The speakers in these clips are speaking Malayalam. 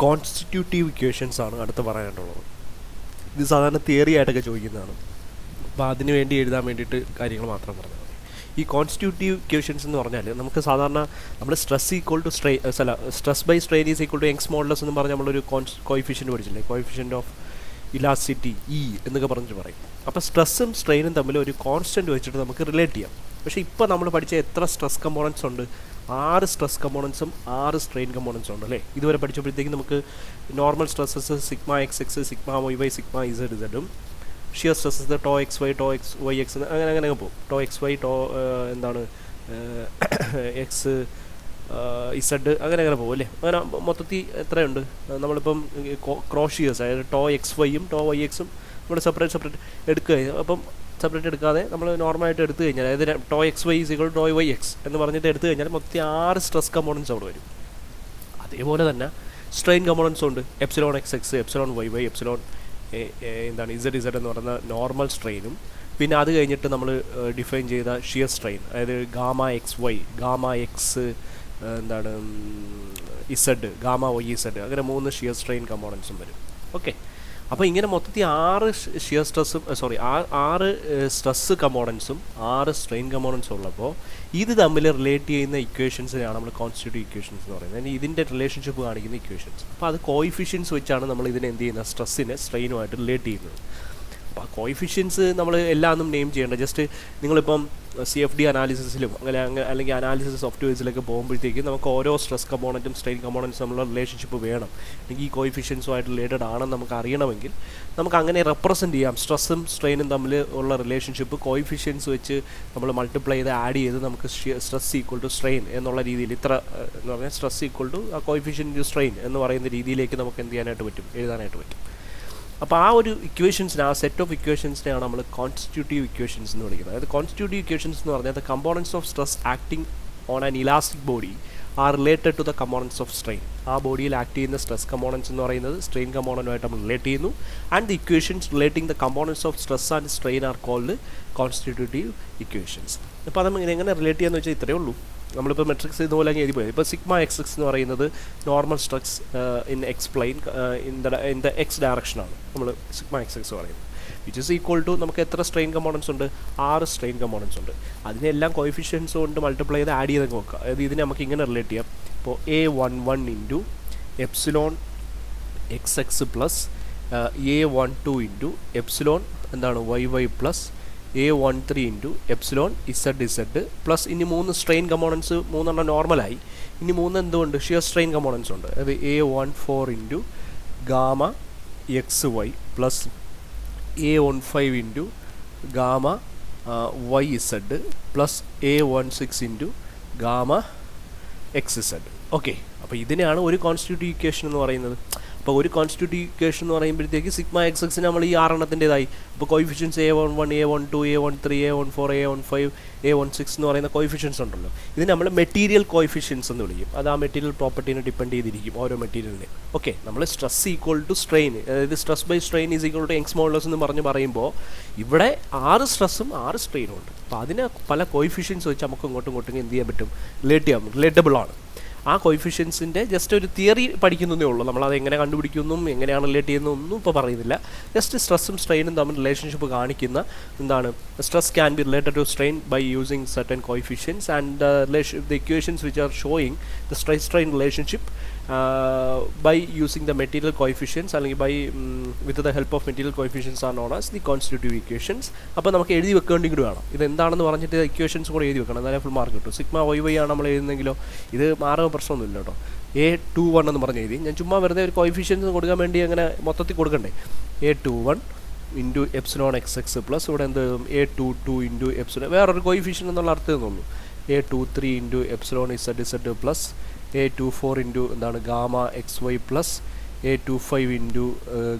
കോൺസ്റ്റിറ്റ്യൂട്ടീവ് ഇക്വേഷൻസ് ആണ് അടുത്ത് പറയാനുള്ളത്. ഇത് സാധാരണ തിയറി ആയിട്ടൊക്കെ ചോദിക്കുന്നതാണ്. അപ്പോൾ അതിന് വേണ്ടി എഴുതാൻ വേണ്ടിയിട്ട് കാര്യങ്ങൾ മാത്രം പറഞ്ഞാൽ മതി. ഈ കോൺസ്റ്റിറ്റ്യൂട്ടീവ് ഇക്വേഷൻസ് എന്ന് പറഞ്ഞാൽ നമുക്ക് സാധാരണ നമ്മൾ stress equal to stress by strain is equal to Young's modulus എന്ന് പറഞ്ഞാൽ നമ്മളൊരു കോയിഫിഷ്യൻറ്റ് പഠിച്ചില്ലേ, കോയിഫിഷ്യൻറ്റ് ഓഫ് ഇലാസ്റ്റിറ്റി ഇ എന്നൊക്കെ പറഞ്ഞിട്ട് പറയും. അപ്പോൾ സ്ട്രെസ്സും സ്ട്രെയിനും തമ്മിൽ ഒരു കോൺസ്റ്റൻറ്റ് വെച്ചിട്ട് നമുക്ക് റിലേറ്റ് ചെയ്യാം. പക്ഷേ ഇപ്പോൾ നമ്മൾ പഠിച്ച എത്ര സ്ട്രെസ് കമ്പോണൻസ് ഉണ്ട്? 6 സ്ട്രെസ് കമ്പോണൻസും 6 സ്ട്രെയിൻ കമ്പോണൻസും ഉണ്ട് അല്ലേ. ഇതുവരെ പഠിച്ചപ്പോഴത്തേക്കും നമുക്ക് normal stresses sigma x x, sigma y y, sigma z ഇസഡും, shear stresses tau x y, tau x y x, അങ്ങനെ പോകും. Tau x y, tau x z അങ്ങനെ പോകും അല്ലേ. അങ്ങനെ മൊത്തത്തിൽ എത്രയുണ്ട്? നമ്മളിപ്പം ക്രോഷിയേഴ്സ് അതായത് ടോ എക്സ് വൈയും ടോ വൈ എക്സും നമ്മൾ സെപ്പറേറ്റ് എടുക്കുക. അപ്പം സെപ്പറേറ്റ് എടുക്കാതെ നമ്മൾ നോർമലായിട്ട് എടുത്തു കഴിഞ്ഞാൽ, അതായത് tau x y equal tau y x എന്ന് പറഞ്ഞിട്ട് എടുത്തു കഴിഞ്ഞാൽ മൊത്തം 6 സ്ട്രെസ് കമ്പോണൻസ് അവിടെ വരും. അതേപോലെ തന്നെ സ്ട്രെയിൻ കമ്പോണൻസും ഉണ്ട്. Epsilon x x, epsilon y y, epsilon z z എന്ന് പറയുന്ന നോർമൽ സ്ട്രെയിനും, പിന്നെ അത് കഴിഞ്ഞിട്ട് നമ്മൾ ഡിഫൈൻ ചെയ്ത ഷിയർ സ്ട്രെയിൻ, അതായത് gamma x y, gamma x z, gamma y z, അങ്ങനെ 3 ഷിയർ സ്ട്രെയിൻ കമ്പോണൻസും വരും. ഓക്കെ, അപ്പോൾ ഇങ്ങനെ മൊത്തത്തിൽ 6 ഷിയർ സ്ട്രെസ്സും 6 സ്ട്രെസ് കമ്പോണൻസും 6 സ്ട്രെയിൻ കമ്പോണൻസും ഉള്ളപ്പോൾ ഇത് തമ്മിൽ റിലേറ്റ് ചെയ്യുന്ന ഇക്വേഷൻസിനെയാണ് നമ്മൾ കോൺസ്റ്റിറ്റ്യൂട്ടീവ് ഇക്വേഷൻസ് എന്ന് പറയുന്നത്. ഇതിൻ്റെ റിലേഷൻഷിപ്പ് കാണിക്കുന്ന ഇക്വേഷൻസ്. അപ്പോൾ അത് കോയിഫിഷ്യൻസ് വെച്ചാണ് നമ്മൾ ഇതിനെ എന്ത് ചെയ്യുന്നത്, സ്ട്രെസ്സിനെ സ്ട്രെയിനുമായിട്ട് റിലേറ്റ് ചെയ്യുന്നത്. അപ്പോൾ ആ കോയിഫിഷ്യൻസ് നമ്മൾ എല്ലാം ഒന്നും നെയിം ചെയ്യേണ്ട. ജസ്റ്റ് നിങ്ങളിപ്പം CFD അനാലിസിസിലും അല്ലെങ്കിൽ അനാലിസിസ് സോഫ്റ്റ്വെയർസിലൊക്കെ പോകുമ്പോഴത്തേക്കും നമുക്ക് ഓരോ സ്ട്രെസ് കമ്പോണൻറ്റും സ്ട്രെയിൻ കമ്പോണൻസും തമ്മിലുള്ള റിലേഷൻഷിപ്പ് വേണം. അല്ലെങ്കിൽ ഈ കോയിഫിഷ്യൻസുമായിട്ട് റിലേറ്റഡ് ആണെന്ന് നമുക്ക് അറിയണമെങ്കിൽ നമുക്ക് അങ്ങനെ റെപ്രസെൻറ്റ് ചെയ്യാം. സ്ട്രെസ്സും സ്ട്രെയിനും തമ്മിൽ ഉള്ള റിലേഷൻഷിപ്പ് കോയിഫിഷ്യൻസ് വെച്ച് നമ്മൾ മൾട്ടിപ്ലൈ ചെയ്ത് ആഡ് ചെയ്ത് നമുക്ക് സ്ട്രെസ് ഈക്വൽ ടു സ്ട്രെയിൻ എന്നുള്ള രീതിയിൽ ഇത്ര എന്ന് പറഞ്ഞാൽ സ്ട്രെസ് ഈക്വൽ ടു ആ കോയിഫിഷ്യൻ ടു സ്ട്രെയിൻ എന്ന് പറയുന്ന രീതിയിലേക്ക് നമുക്ക് എന്ത് ചെയ്യാനായിട്ട് പറ്റും, എഴുതാനായിട്ട് പറ്റും. അപ്പോൾ ആ ഒരു ഇക്വേഷൻസിനെ, ആ സെറ്റ് ഓഫ് ഇക്വേഷൻസിനെയാണ് നമ്മൾ കോൺസ്റ്റിറ്റ്യൂട്ടീവ് ഇക്വേഷൻസ് എന്ന് വിളിക്കുന്നത്. അതായത് കോൺസ്റ്റിറ്റ്യൂട്ടീവ് ഇക്വേഷൻസ് എന്ന് പറഞ്ഞാൽ the components of stress acting on an elastic body are related to the components of strain. ആ ബോഡിയിൽ ആക്ട് ചെയ്യുന്ന സ്ട്രെസ് കമ്പോണൻസ് എന്ന് പറയുന്നത് സ്ട്രെയിൻ കമ്പോണൻറ്റുമായിട്ട് നമ്മൾ റിലേറ്റ് ചെയ്യുന്നു. And the equations relating the components of stress and strain are called constitutive equations. അപ്പോൾ അത് എങ്ങനെ റിലേറ്റ് ചെയ്യാന്ന് വെച്ചാൽ ഇത്രയേ ഉള്ളൂ. നമ്മളിപ്പോൾ മെട്രിക്സ് ഇതുപോലെ എഴുതി പോയി. ഇപ്പോൾ സിഗ്മ എക്സ് എക്സ് എന്ന് പറയുന്നത് normal stress in x plane in the x ഡയറക്ഷനാണ് നമ്മൾ സിഗ്മ എക്സ് എക്സ് പറയുന്നത്. വിച്ച് ഇസ് ഈക്വൽ ടു നമുക്ക് എത്ര സ്ട്രെയിൻ കമ്പോണൻസ് ഉണ്ട്? 6 സ്ട്രെയിൻ കമ്പോണൻസ് ഉണ്ട്. അതിനെല്ലാം കോയിഫിഷ്യൻസ് കൊണ്ട് മൾട്ടിപ്ലൈ ചെയ്ത് ആഡ് ചെയ്ത് നോക്കുക. അതായത് ഇതിനെ നമുക്ക് ഇങ്ങനെ റിലേറ്റ് ചെയ്യാം. ഇപ്പോൾ A11 into epsilon x x plus A12 into epsilon y y plus A13 into epsilon z z plus ഇനി 3 സ്ട്രെയിൻ കമ്പോണൻസ് 3 നോർമലായി. ഇനി 3 എന്തുകൊണ്ട് ഷിയർ സ്ട്രെയിൻ കമ്പോണൻസ് ഉണ്ട്. അത് A14 into gamma x y plus A15 into gamma y z plus A16 into gamma x z. Okay, അപ്പോൾ ഇതിനെയാണ് ഒരു കോൺസ്റ്റിറ്റ്യൂട്ടീവ് ഇക്വേഷൻ എന്ന് പറയുന്നത്. അപ്പോൾ ഒരു കോൺസ്റ്റിറ്റ്യൂട്ടീവ് ഇക്വേഷൻ എന്ന് പറയുമ്പോഴത്തേക്ക് സിഗ്മ എക്സ് എക്സിന് നമ്മൾ ഈ 6 അപ്പോൾ coefficients A11, A12, A13, A14, A15, A16 എന്ന് പറയുന്ന കോയിഫിഷ്യൻസ് ഉണ്ടല്ലോ. ഇത് നമ്മൾ മെറ്റീരിയൽ കോയിഫിഷ്യൻസ് എന്ന് വിളിക്കും. അത് ആ മെറ്റീരിയൽ പ്രോപ്പർട്ടീനെ ഡിപ്പെൻഡ് ചെയ്തിരിക്കും ഓരോ മെറ്റീരിയലിനെ. ഓക്കെ, നമ്മൾ സ്ട്രെസ് ഈക്വൽ ടു സ്ട്രെയിൻ, അതായത് stress by strain is equal to Young's modulus എന്ന് പറയുമ്പോൾ ഇവിടെ 6 സ്ട്രെസ്സും 6 സ്ട്രെയിനും ഉണ്ട്. അപ്പോൾ അതിന് പല കോയിഫിഷ്യൻസ് വെച്ച് നമുക്ക് ഇങ്ങോട്ടും എന്ത് ചെയ്യാൻ പറ്റും, റിലേറ്റബിൾ ആണ്. ആ കോയിഫിഷ്യൻസിൻ്റെ ജസ്റ്റ് ഒരു തിയറി പഠിക്കുന്നതേ ഉള്ളൂ. നമ്മളത് എങ്ങനെ കണ്ടുപിടിക്കുന്നു, എങ്ങനെയാണ് റിലേറ്റ് ചെയ്യുന്നതൊന്നും ഇപ്പോൾ പറയുന്നില്ല. ജസ്റ്റ് സ്ട്രെസ്സും സ്ട്രെയിനും തമ്മിൽ റിലേഷൻഷിപ്പ് കാണിക്കുന്ന stress can be related to strain by using certain coefficients and the equations which are showing the stress strain relationship by using the material coefficients അല്ലെങ്കിൽ by with the help of material coefficients are known as the constitutive equations. അപ്പോൾ നമുക്ക് എഴുതി വെക്കേണ്ടി കൂടി വേണം. ഇത് എന്താണെന്ന് പറഞ്ഞിട്ട് ഇക്വേഷൻസ് കൂടെ എഴുതി വെക്കണം, എന്നാലേ ഫുൾ മാർക്ക് കിട്ടും. സിഗ്മ വൈ വൈ ആണ് നമ്മൾ എഴുതുന്നെങ്കിലോ ഇത് മാറുക പ്രശ്നമൊന്നുമില്ല കേട്ടോ. A21 എന്ന് പറഞ്ഞ് എഴുതി. ഞാൻ ചുമ്മാ വെറുതെ ഒരു കോയിഫിഷ്യൻസ് കൊടുക്കാൻ വേണ്ടി അങ്ങനെ മൊത്തത്തിൽ കൊടുക്കണ്ടേ. A21 into epsilon x x plus ഇവിടെ എന്ത് A22 ഇൻറ്റു എപ്സിലോൺ, വേറൊരു കോയിഫിഷ്യൻ എന്നുള്ള അർത്ഥം എന്നുള്ളൂ. A23 into epsilon z z plus A24 into gamma x y plus A25 into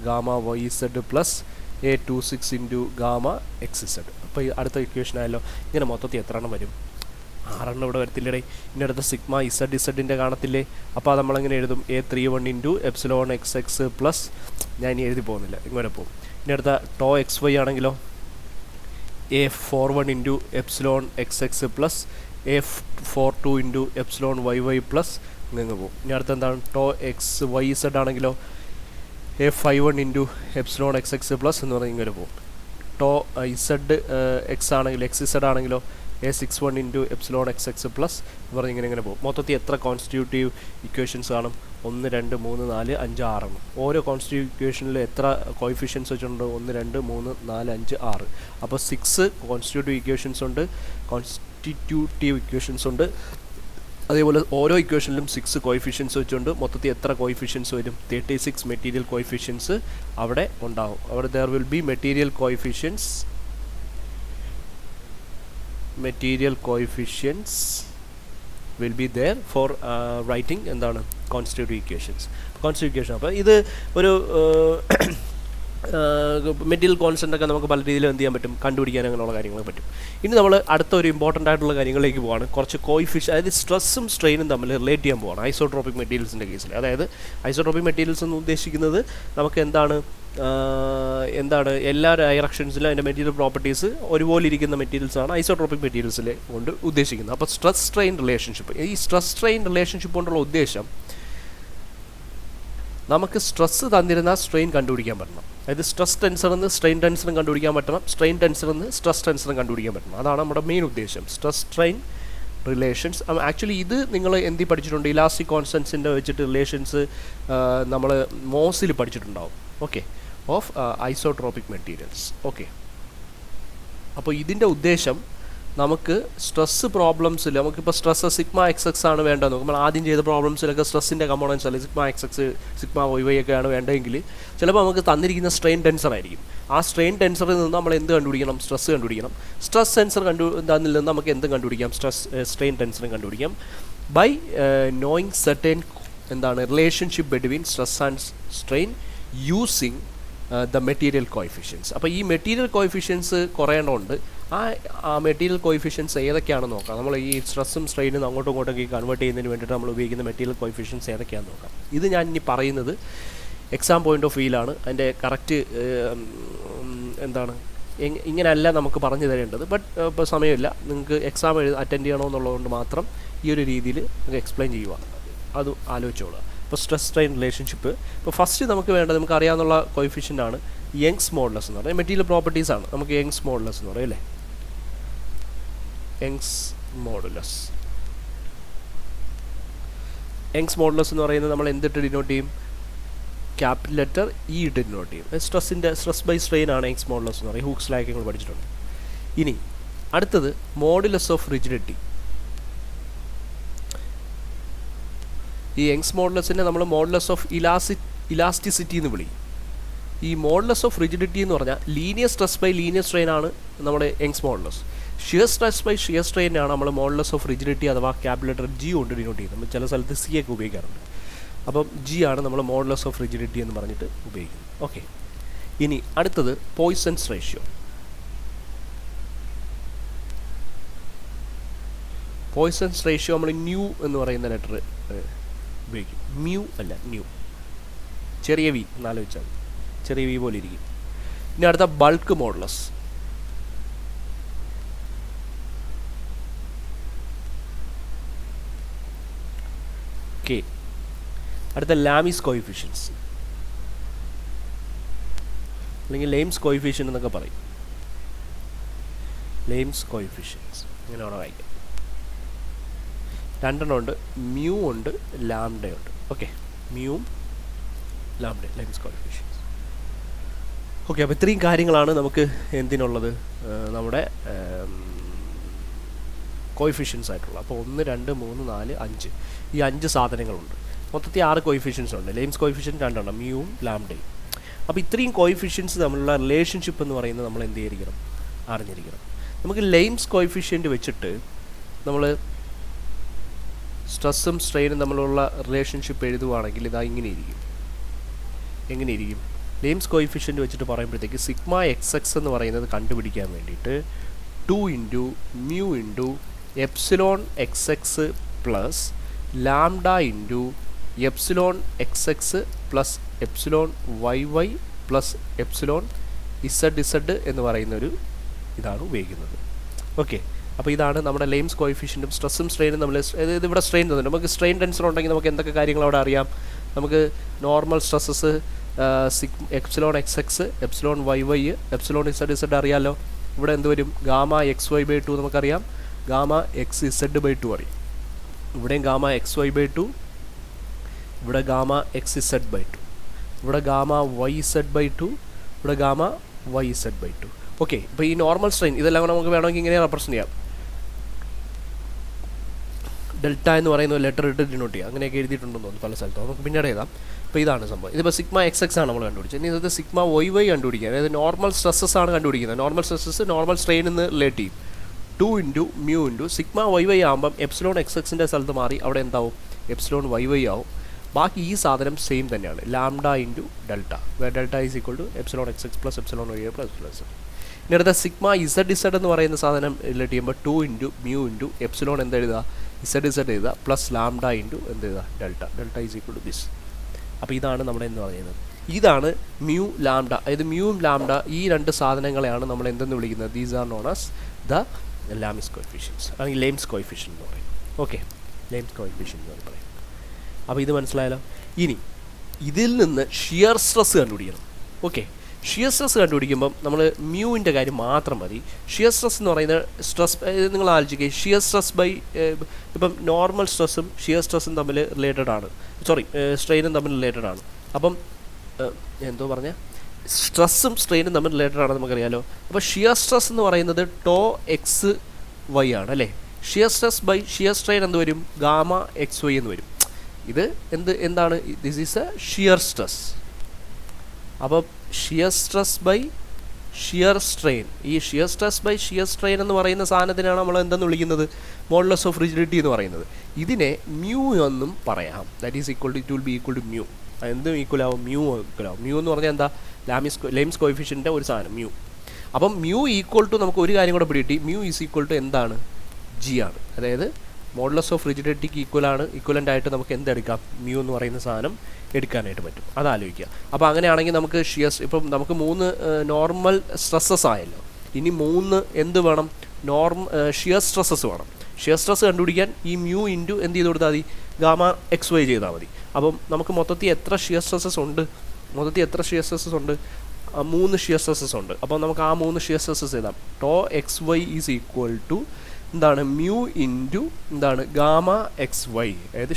gamma y z plus A26 into gamma x z. അപ്പോൾ അടുത്ത ഇക്വേഷൻ ആയല്ലോ. ഇങ്ങനെ മൊത്തത്തിൽ എത്ര എണ്ണം വരും? 6 ഇവിടെ വരത്തില്ലേ? ഇനി അടുത്ത സിഗ്മ ഇസഡ് ഇസഡിൻ്റെ കാണത്തില്ലേ? അപ്പോൾ നമ്മളെങ്ങനെ എഴുതും? A31 into epsilon x x plus, ഞാൻ ഇനി എഴുതി പോകുന്നില്ല, ഇങ്ങനെ പോകും. ഇനി അടുത്ത ടോ എക്സ് വൈ ആണെങ്കിലോ A41 into epsilon x x plus A42 into epsilon y y plus ഇങ്ങ് പോകും. ഇനി അടുത്ത എന്താണ് ടോ എക്സ് വൈ സെഡ് ആണെങ്കിലോ F51 into epsilon x x plus എന്ന് പറഞ്ഞാൽ ഇങ്ങനെ പോകും. ടോ ഇസഡ് എക്സ് ആണെങ്കിലോ എക്സ് ഇസഡ് ആണെങ്കിലോ A61 into epsilon x x plus എന്ന് പറഞ്ഞ് ഇങ്ങനെ പോകും. മൊത്തത്തിൽ എത്ര കോൺസ്റ്റിറ്റ്യൂട്ടീവ് ഇക്വേഷൻസ് കാണും? 1 2 3 4 5 6. ഓരോ കോൺസ്റ്റിറ്റ്യൂട്ടീവ് ഇക്വേഷനിൽ എത്ര കോയിഫിഷ്യൻസ് വെച്ചിട്ടുണ്ട്? 1 2 3 4 5 6. അപ്പോൾ 6 കോൺസ്റ്റിറ്റ്യൂട്ടീവ് ഇക്വേഷൻസ് ഉണ്ട്. അതേപോലെ ഓരോ ഇക്വേഷനിലും 6 കോയിഫിഷ്യൻസ് വെച്ചുകൊണ്ട് മൊത്തത്തിൽ എത്ര കോയിഫിഷ്യൻസ് വരും? 36 മെറ്റീരിയൽ കോയിഫിഷ്യൻസ് അവിടെ ഉണ്ടാവും. അവിടെ there will be material coefficients will be there for writing എന്താണ് കോൺസ്റ്റിറ്റ്യൂട്ടീവ് ഇക്വേഷൻസ്. അപ്പോൾ ഇത് ഒരു മെറ്റീരിയൽ കോൺസ്റ്റൻ്റ് ഒക്കെ നമുക്ക് പല രീതിയിൽ എന്ത് ചെയ്യാൻ പറ്റും? കണ്ടുപിടിക്കാൻ അങ്ങനെയുള്ള കാര്യങ്ങൾ പറ്റും. ഇനി നമ്മൾ അടുത്ത ഒരു ഇമ്പോർട്ടൻ്റ് ആയിട്ടുള്ള കാര്യങ്ങളിലേക്ക് പോവാണ്. കുറച്ച് കോയിഫിഷ്യൻ, അതായത് സ്ട്രെസ്സും സ്ട്രെയിനും തമ്മിൽ റിലേറ്റ് ചെയ്യാൻ പോവാണ് ഐസോട്രോപിക് മെറ്റീരിയൽസിൻ്റെ കേസിൽ. അതായത് ഐസോട്രോപിക് മെറ്റീരിയൽസ് എന്ന് ഉദ്ദേശിക്കുന്നത് നമുക്ക് എന്താണ് എല്ലാ ഡയറക്ഷൻസിലും അതിൻ്റെ മെറ്റീരിയൽ പ്രോപ്പർട്ടീസ് ഒരുപോലെ ഇരിക്കുന്ന മെറ്റീരിയൽസാണ് ഐസോട്രോപിക് മെറ്റീരിയൽസിൽ കൊണ്ട് ഉദ്ദേശിക്കുന്നത്. അപ്പോൾ സ്ട്രെസ് സ്ട്രെയിൻ റിലേഷൻഷിപ്പ്, ഈ സ്ട്രെസ് സ്ട്രെയിൻ റിലേഷൻഷിപ്പ് കൊണ്ടുള്ള ഉദ്ദേശം നമുക്ക് സ്ട്രെസ്സ് തന്നിരുന്ന സ്ട്രെയിൻ കണ്ടുപിടിക്കാൻ പറ്റണം. അതായത് സ്ട്രെസ് ടെൻസറിൽ നിന്ന് സ്ട്രെയിൻ ടെൻസറും കണ്ടുപിടിക്കാൻ പറ്റണം, സ്ട്രെയിൻ ടെൻസറിൽ നിന്ന് സ്ട്രെസ് ടെൻസറും കണ്ടുപിടിക്കാൻ പറ്റണം. അതാണ് നമ്മുടെ മെയിൻ ഉദ്ദേശം, സ്ട്രെസ് സ്ട്രെയിൻ റിലേഷൻസ്. ആക്ച്വലി ഇത് നിങ്ങൾ എന്തി പഠിച്ചിട്ടുണ്ട്? ഇലാസ്റ്റിക് കോൺസ്റ്റൻസിൻ്റെ വെച്ചിട്ട് റിലേഷൻസ് നമ്മൾ മോസിൽ പഠിച്ചിട്ടുണ്ടാവും. Okay, of isotropic materials. Okay, അപ്പോൾ ഇതിൻ്റെ ഉദ്ദേശം നമുക്ക് സ്ട്രെസ് പ്രോബ്ലംസിൽ നമുക്കിപ്പോൾ സ്ട്രെസ് സിഗ്മ എക്സ് എക്സ് ആണ് വേണ്ടത്. നമ്മൾ ആദ്യം ചെയ്ത പ്രോബ്ലംസിലൊക്കെ സ്ട്രെസ്സിൻ്റെ കമ്പോണൻസ് അല്ലെ sigma x x sigma y y ഒക്കെയാണ് വേണ്ടതെങ്കിൽ ചിലപ്പോൾ നമുക്ക് തന്നിരിക്കുന്ന സ്ട്രെയിൻ ടെൻസർ ആയിരിക്കും. ആ സ്ട്രെയിൻ ടെൻസറിൽ നിന്ന് നമ്മൾ എന്ത് കണ്ടുപിടിക്കണം? സ്ട്രെസ് കണ്ടുപിടിക്കണം. സ്ട്രെസ് ടെൻസർ അതിൽ നിന്ന് നമുക്ക് എന്ത് കണ്ടുപിടിക്കാം? സ്ട്രെയിൻ ടെൻസറും കണ്ടുപിടിക്കാം ബൈ നോയിങ് സെർട്ടൻ എന്താണ് relationship between stress and strain using the material coefficients. അപ്പോൾ ഈ മെറ്റീരിയൽ കോയിഫിഷ്യൻസ് കുറയേണ്ടതുണ്ട്. ആ മെറ്റീരിയൽ കോയിഫിഷ്യൻസ് ഏതൊക്കെയാണെന്ന് നോക്കാം. നമ്മൾ ഈ സ്ട്രെസ്സും സ്ട്രെയിനും അങ്ങോട്ടും ഇങ്ങോട്ടൊക്കെ കൺവേർട്ട് ചെയ്യുന്നതിന് വേണ്ടിയിട്ട് നമ്മൾ ഉപയോഗിക്കുന്ന മെറ്റീരിയൽ കോയിഫിഷ്യൻസ് ഏതൊക്കെയാണെന്ന് നോക്കാം. ഇത് ഞാൻ ഇനി പറയുന്നത് എക്സാം പോയിൻ്റ് ഓഫ് വ്യൂയിലാണ്. അതിൻ്റെ കറക്റ്റ് എന്താണ് ഇങ്ങനെയല്ല നമുക്ക് പറഞ്ഞു തരേണ്ടത്. ബട്ട് ഇപ്പോൾ സമയമില്ല, നിങ്ങൾക്ക് എക്സാം അറ്റൻഡ് ചെയ്യണമെന്നുള്ളതുകൊണ്ട് മാത്രം ഈ ഒരു രീതിയിൽ എക്സ്പ്ലെയിൻ ചെയ്യുക. അത് ആലോചിച്ചോളുക. ഇപ്പോൾ സ്ട്രെസ് സ്ട്രെയിൻ റിലേഷൻഷിപ്പ്, ഇപ്പോൾ ഫസ്റ്റ് നമുക്ക് വേണ്ടത് നമുക്ക് അറിയാവുന്ന കോയിഫിഷ്യൻ്റ് ആണ് യങ്സ് മോഡുലസ് എന്ന് പറയുന്നത്. മെറ്റീരിയൽ പ്രോപ്പർട്ടീസാണ് നമുക്ക് യങ്സ് മോഡുലസ് എന്ന് പറയും അല്ലേ. യങ്സ് മോഡുലസ് എന്ന് പറയുന്നത് നമ്മൾ എന്തിട്ട് ഡിനോട്ട് ചെയ്യും? ക്യാപിറ്റൽ ലെറ്റർ ഇ ഇട്ട് ഡിനോട്ട് ചെയ്യും. സ്ട്രെസ് ബൈ സ്ട്രെയിൻ ആണ് യങ്സ് മോഡുലസ് എന്ന് പറയും. ഹൂക്സ് ലാക്ക് നിങ്ങൾ പഠിച്ചിട്ടുണ്ട്. ഇനി അടുത്തത് മോഡുലസ് ഓഫ് റിജിഡിറ്റി. ഈ യങ്സ് മോഡുലസിനെ നമ്മൾ മോഡുലസ് ഓഫ് ഇലാസ്റ്റിസിറ്റി എന്ന് വിളിക്കും. ഈ മോഡുലസ് ഓഫ് റിജിഡിറ്റി എന്ന് പറഞ്ഞാൽ linear stress by linear strain ആണ് നമ്മുടെ Young's modulus. Shear stress by shear സ്ട്രെയിനാണ് നമ്മൾ മോഡുലസ് ഓഫ് റിജിഡിറ്റി അഥവാ ക്യാപിറ്റൽ ലെറ്റർ ജി കൊണ്ട് ഡിനോട്ട് ചെയ്യുന്നത്. നമ്മൾ ചില സ്ഥലത്ത് സി ഒക്കെ ഉപയോഗിക്കാറുണ്ട്. അപ്പം ജി ആണ് നമ്മൾ മോഡുലസ് ഓഫ് റിജിഡിറ്റി എന്ന് പറഞ്ഞിട്ട് ഉപയോഗിക്കുന്നത്. ഓക്കെ, ഇനി അടുത്തത് പോയ്സൺസ് റേഷ്യോ. പോയ്സൺസ് റേഷ്യോ നമ്മൾ ന്യൂ എന്ന് പറയുന്ന ലെറ്റർ ഉപയോഗിക്കും. മ്യൂ അല്ല, ന്യൂ. ചെറിയ വി എന്നാലോചിച്ചാൽ ചെറിയ വി പോലെ ഇരിക്കും. ഇനി അടുത്ത ബൾക്ക് മോഡുലസ്. കെ. അടുത്ത ലാമിസ് കോയിഫിഷ്യൻസ് അല്ലെങ്കിൽ ലെയിംസ് കോയിഫിഷ്യൻ എന്നൊക്കെ പറയും. ലെയിംസ് കോയിഫിഷ്യൻസ് ഇങ്ങനെ വേണം വായിക്കാം. രണ്ടെണ്ണം ഉണ്ട്, മ്യൂ ഉണ്ട്, ലാംഡയുണ്ട്. ഓക്കെ, മ്യൂവും ലാംഡ ലെയിംസ് കോയിഫിഷ്യൻസ്. ഓക്കെ, അപ്പോൾ ഇത്രയും കാര്യങ്ങളാണ് നമുക്ക് എന്തിനുള്ളത്? നമ്മുടെ കോയിഫിഷ്യൻസ് ആയിട്ടുള്ള. അപ്പോൾ 1 2 3 4 5 ഈ 5 സാധനങ്ങളുണ്ട്. മൊത്തത്തിൽ 6 കോയിഫിഷ്യൻസ് ഉണ്ട്. ലെയിംസ് കോയിഫിഷ്യൻ 2 എണ്ണം, മ്യൂവും ലാംഡയും. അപ്പോൾ ഇത്രയും കോയിഫിഷ്യൻസ് തമ്മിലുള്ള റിലേഷൻഷിപ്പ് എന്ന് പറയുന്നത് നമ്മൾ എന്ത് ചെയ്തിരിക്കണം? അറിഞ്ഞിരിക്കണം. നമുക്ക് ലെയിംസ് കോയിഫിഷ്യൻ്റ് വെച്ചിട്ട് നമ്മൾ സ്ട്രെസ്സും സ്ട്രെയിനും തമ്മിലുള്ള റിലേഷൻഷിപ്പ് എഴുതുവാണെങ്കിൽ ഇതാ ഇങ്ങനെയിരിക്കും. എങ്ങനെയിരിക്കും? ലെയിംസ് കോയിഫിഷ്യൻ്റ് വെച്ചിട്ട് പറയുമ്പോഴത്തേക്ക് സിഗ്മ എക്സ് എക്സ് എന്ന് പറയുന്നത് കണ്ടുപിടിക്കാൻ വേണ്ടിയിട്ട് 2 into mu into epsilon x x plus lambda into epsilon x x plus epsilon y y plus epsilon z z എന്ന് പറയുന്നൊരു ഇതാണ് ഉപയോഗിക്കുന്നത്. ഓക്കെ, അപ്പോൾ ഇതാണ് നമ്മുടെ ലെയിംസ് കോഎഫിഷ്യൻറ്റും സ്ട്രെസ്സും സ്ട്രെയിനും നമ്മൾ ഇത് ഇവിടെ സ്ട്രെയിൻ തന്നിട്ടുണ്ട്. നമുക്ക് സ്ട്രെയിൻ ടെൻസർ ഉണ്ടെങ്കിൽ നമുക്ക് എന്തൊക്കെ കാര്യങ്ങൾ അവിടെ അറിയാം. നമുക്ക് normal stresses epsilon x x, epsilon y y, epsilon z z അറിയാമല്ലോ. ഇവിടെ എന്ത് വരും? ഗാമ എക്സ് വൈ ബൈ 2 നമുക്കറിയാം, ഗാമ എക്സ് ഇസഡ് ബൈ 2 അറിയാം. ഇവിടെയും ഗാമ എക്സ് വൈ ബൈ 2, ഇവിടെ ഗാമ എക്സ് ഇസഡ് ബൈ 2, ഇവിടെ ഗാമ വൈ ഇസഡ് ബൈ 2, ഇവിടെ gamma y z by 2. Okay, ഇപ്പോൾ ഈ നോർമൽ സ്ട്രെയിൻ ഇതെല്ലാം കൂടെ നമുക്ക് വേണമെങ്കിൽ ഇങ്ങനെ റെപ്രസെൻറ്റ് ചെയ്യാം. ഡെൽറ്റ എന്ന് പറയുന്ന ലെറ്റർ ഇട്ട് ഡിനോട്ട് ചെയ്യുക. അങ്ങനെയൊക്കെ എഴുതിയിട്ടുണ്ടെന്ന് തോന്നുന്നു പല സ്ഥലത്തും, നമുക്ക് പിന്നീട് എഴുതാം. അപ്പോൾ ഇതാണ് സംഭവം. ഇതിപ്പോൾ സിഗ്മ എക്സ് എക്സ് ആണ് നമ്മൾ കണ്ടുപിടിച്ചത്. ഇനി ഇത് സിഗ്മ വൈ വൈ കണ്ടുപിടിക്കുക. അതായത് നോർമൽ സ്ട്രെസ്സസ് ആണ് കണ്ടുപിടിക്കുന്നത്. നോർമൽ സ്ട്രെസ്സസ് നോർമൽ സ്ട്രെയിൻ എന്ന് റിലേറ്റ് ചെയ്യും. 2 into mu into sigma y y ആകുമ്പം എപ്സിലോൺ എക്സ് എക്സിൻ്റെ സ്ഥലത്ത് മാറി അവിടെ എന്താവും? എപ്സിലോൺ വൈ വൈ ആവും. ബാക്കി ഈ സാധനം സെയിം തന്നെയാണ്, lambda into delta, delta is equal to epsilon x x plus epsilon y y plus plus. ഇനി അടുത്ത സിഗ്മ ഇസഡ് ഇസഡ് എന്ന് പറയുന്ന സാധനം റിലേറ്റ് ചെയ്യുമ്പോൾ 2 ഇൻറ്റു മ്യൂ ഇൻറ്റു എപ്സിലോൺ എന്ത് എഴുതുക? ഇസഡ് ഇസഡ് എഴുതുക പ്ലസ് ലാംഡ ഇൻറ്റു എന്ത് എഴുതുക? Delta, delta is equal to this. അപ്പോൾ ഇതാണ് നമ്മുടെ എന്ന് പറയുന്നത്. ഇതാണ് മ്യൂ ലാംഡ. അതായത് മ്യൂവും ലാംഡ ഈ രണ്ട് സാധനങ്ങളെയാണ് നമ്മൾ എന്തെന്ന് വിളിക്കുന്നത്? These are known as the Lami's coefficients, അല്ലെങ്കിൽ ലെയിംസ് കോഎഫിഷ്യൻ എന്ന് പറയും. ഓക്കെ, ലെയിംസ് കോഎഫിഷ്യൻ എന്ന് പറയും. അപ്പോൾ ഇത് മനസ്സിലായല്ലോ. ഇനി ഇതിൽ നിന്ന് ഷിയർ സ്ട്രെസ് കണ്ടുപിടിക്കണം. ഓക്കെ, ഷിയർ സ്ട്രെസ് കണ്ടുപിടിക്കുമ്പം നമ്മൾ മ്യൂവിൻ്റെ കാര്യം മാത്രം മതി. ഷിയർ സ്ട്രെസ് എന്ന് പറയുന്നത് സ്ട്രെസ്, നിങ്ങൾ ആലോചിക്കുക, ഷിയർ സ്ട്രെസ് ബൈ ഇപ്പം നോർമൽ സ്ട്രെസ്സും ഷിയർ സ്ട്രെസ്സും തമ്മിൽ റിലേറ്റഡ് ആണ്, സ്ട്രെയിനും തമ്മിൽ റിലേറ്റഡ് ആണ്. അപ്പം എന്തോ പറഞ്ഞാൽ സ്ട്രെസ്സും സ്ട്രെയിനും തമ്മിൽ റിലേറ്റഡ് ആണെന്ന് നമുക്കറിയാലോ. അപ്പോൾ ഷിയർ സ്ട്രെസ് എന്ന് പറയുന്നത് ടോ എക്സ് വൈ ആണ് അല്ലേ. Shear stress by shear strain എന്ത് വരും? ഗാമ എക്സ് വൈ എന്ന് വരും. ഇത് എന്താണ്? This is a shear stress. അപ്പോൾ shear stress by shear strain, ഈ shear stress by shear strain എന്ന് പറയുന്ന സാധനത്തിനാണ് നമ്മൾ എന്തെന്ന് വിളിക്കുന്നത്? മോഡുലസ് ഓഫ് റിജിഡിറ്റി എന്ന് പറയുന്നത്. ഇതിനെ മ്യൂ എന്നും പറയാം. That is equal to, it will be equal to mu. എന്തും ഈക്വൽ ആവും? മ്യൂ ഈക്വൽ ആവും. മ്യൂ എന്ന് പറഞ്ഞാൽ എന്താ? ലെയിംസ് കോഎഫിഷ്യൻ്റെ ഒരു സാധനം മ്യൂ. അപ്പം മ്യൂ ഈക്വൽ ടു നമുക്ക് ഒരു കാര്യം കൂടെ പിടികിട്ടി. മ്യൂ ഈസ് ഈക്വൽ ടു എന്താണ്? ജി ആണ്. അതായത് മോഡുലസ് ഓഫ് റിജിഡിറ്റിക്ക് ഈക്വലൻ്റ് ആയിട്ട് നമുക്ക് എന്തെടുക്കാം? മ്യൂ എന്ന് പറയുന്ന സാധനം എടുക്കാനായിട്ട് പറ്റും. അതാലോചിക്കുക. അപ്പോൾ അങ്ങനെയാണെങ്കിൽ നമുക്ക് ഇപ്പം നമുക്ക് 3 നോർമൽ സ്ട്രെസ്സസ് ആയല്ലോ. ഇനി 3 എന്ത് വേണം? ഷിയർ സ്ട്രെസ്സസ് വേണം. ഷിയർ സ്ട്രെസ് കണ്ടുപിടിക്കാൻ ഈ മ്യൂ ഇൻറ്റു എന്ത് ചെയ്ത് കൊടുത്താൽ മതി? ഗാമ എക്സ് വൈ ചെയ്താൽ മതി. അപ്പം നമുക്ക് മൊത്തത്തിൽ എത്ര ഷിയർ സ്ട്രെസ്സസ് ഉണ്ട്? 3 ഷിയർ സ്ട്രെസ്സസ് ഉണ്ട്. അപ്പോൾ നമുക്ക് ആ 3 ഷിയർ സ്ട്രെസ്സസ് എഴുതാം. Tau x y is equal to എന്താണ്? മ്യൂ ഇൻറ്റു എന്താണ്? Gamma x y. അതായത്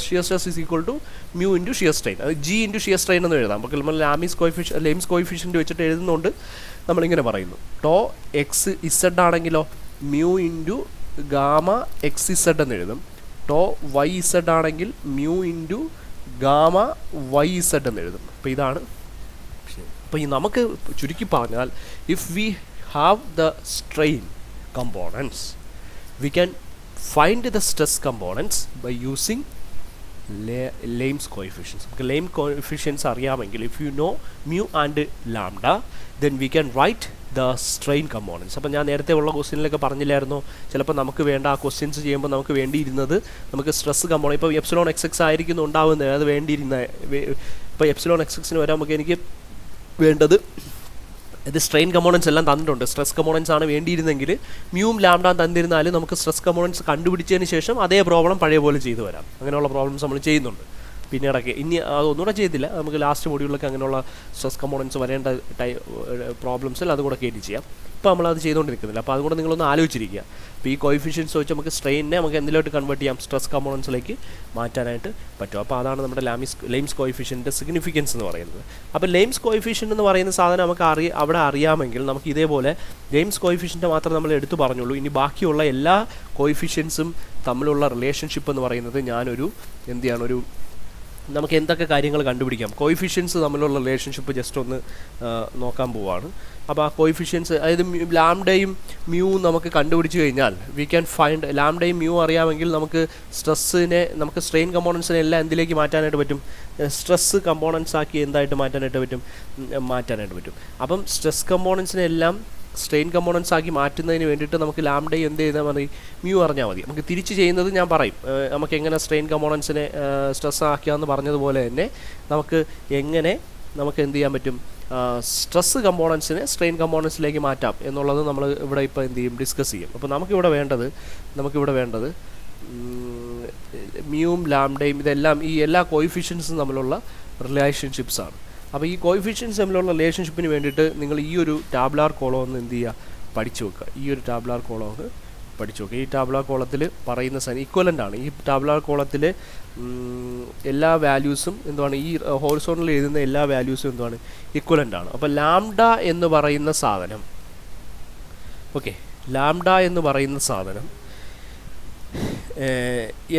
shear stress is equal to mu into shear strain. അത് ജി ഇൻറ്റു ഷിയർ സ്ട്രെയിൻ എന്ന് എഴുതാം. അപ്പോൾ നമ്മൾ ലെയിംസ് കോഎഫിഷ്യൻറ്റ് വെച്ചിട്ട് എഴുതുന്നതുകൊണ്ട് നമ്മളിങ്ങനെ പറയുന്നു. ടോ എക്സ് ഇസഡ് ആണെങ്കിലോ mu into gamma x z എന്ന് എഴുതും. ടോ വൈ ഇസഡ് ആണെങ്കിൽ mu into gamma y z എന്ന് എഴുതും. അപ്പോൾ ഇതാണ്. അപ്പോൾ ഈ നമുക്ക് ചുരുക്കി പറഞ്ഞാൽ, if we have the strain components, we can find the stress components by using Lam's coefficients. നമുക്ക് Lam's coefficients അറിയാമെങ്കിൽ, if you know mu and lambda, then we can write the strain components. അപ്പോൾ ഞാൻ നേരത്തെ ഉള്ള ക്വസ്റ്റ്യനിലൊക്കെ പറഞ്ഞില്ലായിരുന്നോ, ചിലപ്പോൾ നമുക്ക് വേണ്ട ആ ക്വസ്റ്റ്യൻസ് ചെയ്യുമ്പോൾ നമുക്ക് വേണ്ടിയിരുന്നത് നമുക്ക് സ്ട്രെസ് കമ്പോണൻറ്റ്, ഇപ്പോൾ എപ്സിലോൺ എക്സ് എക്സ് ആയിരിക്കുന്നു ഉണ്ടാവുന്നത്, അത് വേണ്ടിയിരുന്ന ഇപ്പോൾ എപ്സിലോൺ എക്സ് എക്സിന് വരാൻ നമുക്ക് എനിക്ക് വേണ്ടത് ഇത് സ്ട്രെയിൻ കമ്പോണൻസ് എല്ലാം തന്നിട്ടുണ്ട്. സ്ട്രെസ് കമ്പോണൻസ് ആണ് വേണ്ടിയിരുന്നെങ്കിൽ മ്യൂവും ലാംഡാൻ തന്നിരുന്നാലും നമുക്ക് സ്ട്രെസ് കമ്പോണൻസ് കണ്ടുപിടിച്ചതിന് ശേഷം അതേ പ്രോബ്ലം പഴയ പോലെ ചെയ്തു വരാം. അങ്ങനെയുള്ള പ്രോബ്ലംസ് നമ്മൾ ചെയ്യുന്നുണ്ട്. പിന്നീടൊക്കെ ഇനി അതൊന്നുകൂടെ ചെയ്തില്ല, നമുക്ക് ലാസ്റ്റ് മൊഡ്യൂളിലൊക്കെ അങ്ങനെയുള്ള സ്ട്രെസ് കമ്പോണൻസ് വരേണ്ട പ്രോബ്ലംസിൽ അതുകൂടെ കയറ്റി ചെയ്യാം. ഇപ്പോൾ നമ്മളത് ചെയ്തുകൊണ്ടിരിക്കുന്നില്ല. അപ്പോൾ അതുകൂടെ നിങ്ങളൊന്ന് ആലോചിച്ചിരിക്കുക. അപ്പോൾ ഈ കോഎഫിഷ്യൻസ് വെച്ച് നമുക്ക് സ്ട്രെയിനെ നമുക്ക് എന്തിലോട്ട് കൺവേർട്ട് ചെയ്യാം? സ്ട്രെസ് കമ്പോണൻസിലേക്ക് മാറ്റാനായിട്ട് പറ്റും. അപ്പോൾ അതാണ് നമ്മുടെ ലെയിംസ് കോഎഫിഷ്യൻ്റെ സിഗ്നിഫിക്കൻസ് എന്ന് പറയുന്നത്. അപ്പോൾ ലെയിംസ് കോഎഫിഷ്യൻ്റ് എന്ന് പറയുന്ന സാധനം നമുക്ക് അവിടെ അറിയാമെങ്കിൽ നമുക്ക് ഇതേപോലെ ലെയിംസ് കോഎഫിഷ്യൻ്റ് മാത്രം നമ്മൾ എടുത്തു പറഞ്ഞുള്ളൂ. ഇനി ബാക്കിയുള്ള എല്ലാ കോഎഫിഷ്യൻസും തമ്മിലുള്ള റിലേഷൻഷിപ്പ് എന്ന് പറയുന്നത് ഞാനൊരു നമുക്ക് എന്തൊക്കെ കാര്യങ്ങൾ കണ്ടുപിടിക്കാം, കോഎഫിഷ്യൻസ് തമ്മിലുള്ള റിലേഷൻഷിപ്പ് ജസ്റ്റ് ഒന്ന് നോക്കാൻ പോവാണ്. അപ്പോൾ ആ കോഎഫിഷ്യൻസ്, അതായത് ലാംഡയും മ്യൂ നമുക്ക് കണ്ടുപിടിച്ച് കഴിഞ്ഞാൽ വി ക്യാൻ ഫൈൻഡ് ലാംഡയും മ്യൂ അറിയാമെങ്കിൽ നമുക്ക് നമുക്ക് സ്ട്രെയിൻ കമ്പോണൻസിനെ എല്ലാം എന്തിലേക്ക് മാറ്റാനായിട്ട് പറ്റും? സ്ട്രെസ് കമ്പോണൻസ് ആക്കി എന്തായിട്ട് മാറ്റാനായിട്ട് പറ്റും. അപ്പം സ്ട്രെസ് കമ്പോണൻസിനെ എല്ലാം സ്ട്രെയിൻ കമ്പോണൻസ് ആക്കി മാറ്റുന്നതിന് വേണ്ടിയിട്ട് നമുക്ക് ലാംഡയും എന്ത് ചെയ്താൽ മതി? മ്യൂ അറിഞ്ഞാൽ മതി. നമുക്ക് തിരിച്ച് ചെയ്യുന്നത് ഞാൻ പറയും. നമുക്ക് എങ്ങനെ സ്ട്രെയിൻ കമ്പോണൻസിനെ സ്ട്രെസ് ആക്കിയാന്ന് പറഞ്ഞതുപോലെ തന്നെ നമുക്ക് എങ്ങനെ നമുക്ക് എന്ത് ചെയ്യാൻ പറ്റും, സ്ട്രെസ് കമ്പോണൻസിനെ സ്ട്രെയിൻ കമ്പോണൻസിലേക്ക് മാറ്റാം എന്നുള്ളത് നമ്മൾ ഇവിടെ ഇപ്പോൾ എന്ത് ചെയ്യും, ഡിസ്കസ് ചെയ്യും. അപ്പോൾ നമുക്കിവിടെ വേണ്ടത് മ്യൂവും ലാംഡയും ഇതെല്ലാം ഈ എല്ലാ കോയിഫിഷ്യൻസും തമ്മിലുള്ള റിലേഷൻഷിപ്സാണ്. അപ്പോൾ ഈ കോയിഫിഷ്യൻസ് തമ്മിലുള്ള റിലേഷൻഷിപ്പിന് വേണ്ടിയിട്ട് നിങ്ങൾ ഈ ഒരു ടാബ്ലാർ കോളം ഒന്ന് എന്ത് ചെയ്യുക, പഠിച്ചു വെക്കുക. ഈ ഒരു ടാബ്ലാർ കോളം ഒന്ന് പഠിച്ചു വെക്കുക. ഈ ടാബ്ലാർ കോളത്തിൽ പറയുന്ന സാധനം ഈക്വലൻ്റ് ആണ്. ഈ ടാബ്ലാർ കോളത്തിൽ എല്ലാ വാല്യൂസും എന്താണ്, ഈ ഹോറിസോണ്ടലിൽ എഴുതുന്ന എല്ലാ വാല്യൂസും എന്താണ്, ഈക്വലൻ്റ് ആണ്. അപ്പോൾ ലാംഡ എന്ന് പറയുന്ന സാധനം, ഓക്കെ, ലാംഡ എന്ന് പറയുന്ന സാധനം